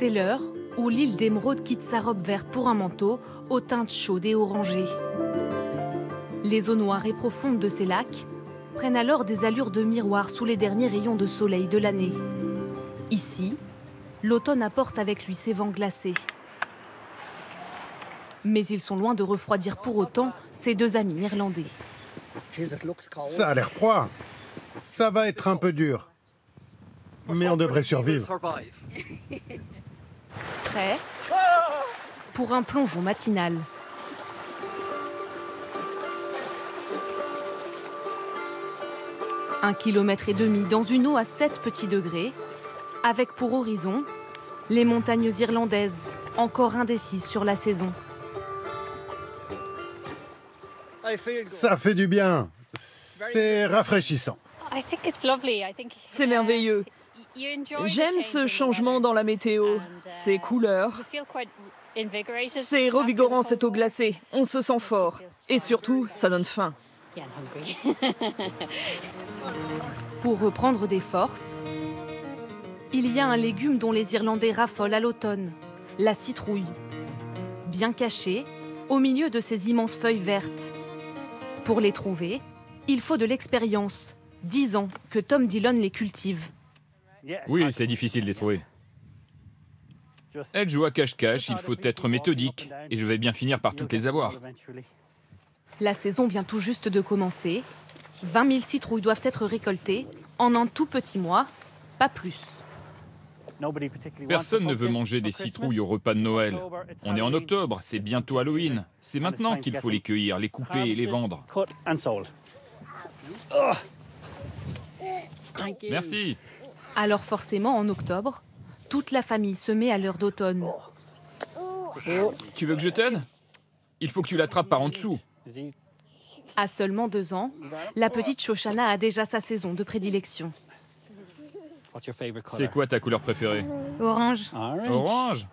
C'est l'heure où l'île d'Émeraude quitte sa robe verte pour un manteau aux teintes chaudes et orangées. Les eaux noires et profondes de ces lacs prennent alors des allures de miroir sous les derniers rayons de soleil de l'année. Ici, l'automne apporte avec lui ses vents glacés. Mais ils sont loin de refroidir pour autant ces deux amis irlandais. Ça a l'air froid. Ça va être un peu dur. Mais on devrait survivre. Prêt pour un plongeon matinal. Un 1,5 kilomètre dans une eau à 7 petits degrés, avec pour horizon les montagnes irlandaises, encore indécises sur la saison. Ça fait du bien. C'est rafraîchissant. C'est merveilleux. J'aime ce changement dans la météo, ces couleurs. C'est revigorant cette eau glacée, on se sent fort. Et surtout, ça donne faim. Pour reprendre des forces, il y a un légume dont les Irlandais raffolent à l'automne, la citrouille. Bien cachée, au milieu de ces immenses feuilles vertes. Pour les trouver, il faut de l'expérience. 10 ans que Tom Dillon les cultive. Oui, c'est difficile de les trouver. Elle joue à cache-cache, il faut être méthodique, et je vais bien finir par toutes les avoir. La saison vient tout juste de commencer. 20 000 citrouilles doivent être récoltées en un tout petit mois, pas plus. Personne ne veut manger des citrouilles au repas de Noël. On est en octobre, c'est bientôt Halloween. C'est maintenant qu'il faut les cueillir, les couper et les vendre. Merci. Alors forcément, en octobre, toute la famille se met à l'heure d'automne. Tu veux que je t'aide? Il faut que tu l'attrapes par en dessous. À seulement 2 ans, la petite Shoshana a déjà sa saison de prédilection. C'est quoi ta couleur préférée? Orange. Orange?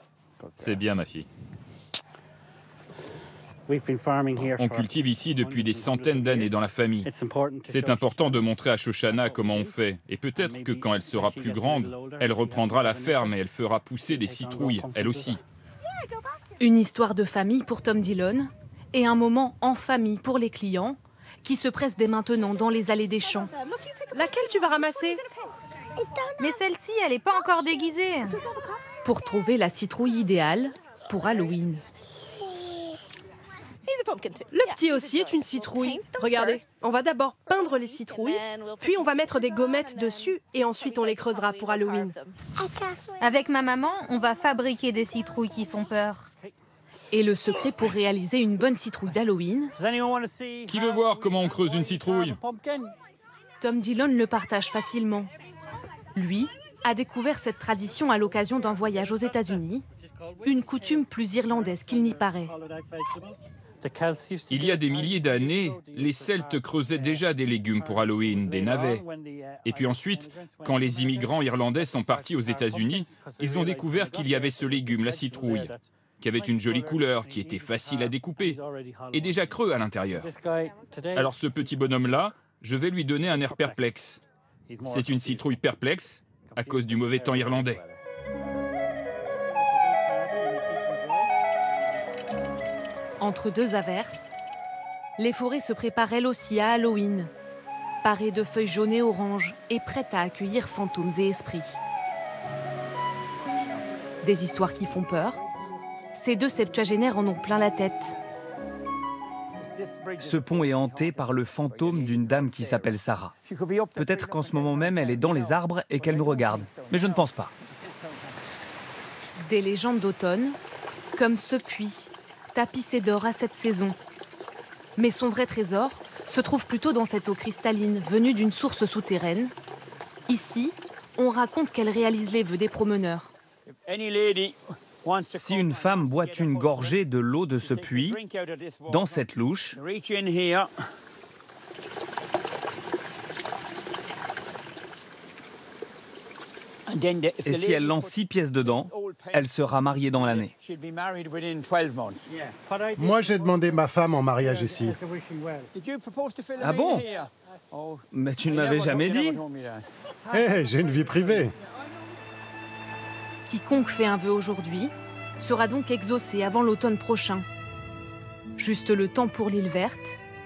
C'est bien, ma fille. On cultive ici depuis des centaines d'années dans la famille. C'est important de montrer à Shoshana comment on fait. Et peut-être que quand elle sera plus grande, elle reprendra la ferme et elle fera pousser des citrouilles, elle aussi. Une histoire de famille pour Tom Dillon et un moment en famille pour les clients qui se pressent dès maintenant dans les allées des champs. Laquelle tu vas ramasser? Mais celle-ci, elle n'est pas encore déguisée. Pour trouver la citrouille idéale pour Halloween. Le petit aussi est une citrouille. Regardez, on va d'abord peindre les citrouilles, puis on va mettre des gommettes dessus et ensuite on les creusera pour Halloween. Avec ma maman, on va fabriquer des citrouilles qui font peur. Et le secret pour réaliser une bonne citrouille d'Halloween, Qui veut voir comment on creuse une citrouille? Tom Dillon le partage facilement. Lui a découvert cette tradition à l'occasion d'un voyage aux États-Unis, une coutume plus irlandaise qu'il n'y paraît. Il y a des milliers d'années, les Celtes creusaient déjà des légumes pour Halloween, des navets. Et puis ensuite, quand les immigrants irlandais sont partis aux États-Unis, ils ont découvert qu'il y avait ce légume, la citrouille, qui avait une jolie couleur, qui était facile à découper, et déjà creux à l'intérieur. Alors ce petit bonhomme-là, je vais lui donner un air perplexe. C'est une citrouille perplexe à cause du mauvais temps irlandais. Entre deux averses, les forêts se préparent elles aussi à Halloween, parées de feuilles jaunes et oranges et prêtes à accueillir fantômes et esprits. Des histoires qui font peur, ces deux septuagénaires en ont plein la tête. Ce pont est hanté par le fantôme d'une dame qui s'appelle Sarah. Peut-être qu'en ce moment même, elle est dans les arbres et qu'elle nous regarde. Mais je ne pense pas. Des légendes d'automne, comme ce puits, tapissé d'or à cette saison. Mais son vrai trésor se trouve plutôt dans cette eau cristalline venue d'une source souterraine. Ici, on raconte qu'elle réalise les vœux des promeneurs. Si une femme boit une gorgée de l'eau de ce puits, dans cette louche, et si elle lance 6 pièces dedans, elle sera mariée dans l'année. Moi, j'ai demandé ma femme en mariage ici. Ah bon? Mais tu ne m'avais jamais dit. Hé, j'ai une vie privée. Quiconque fait un vœu aujourd'hui sera donc exaucé avant l'automne prochain. Juste le temps pour l'île verte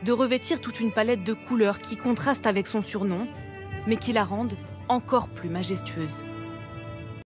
de revêtir toute une palette de couleurs qui contrastent avec son surnom, mais qui la rendent encore plus majestueuse.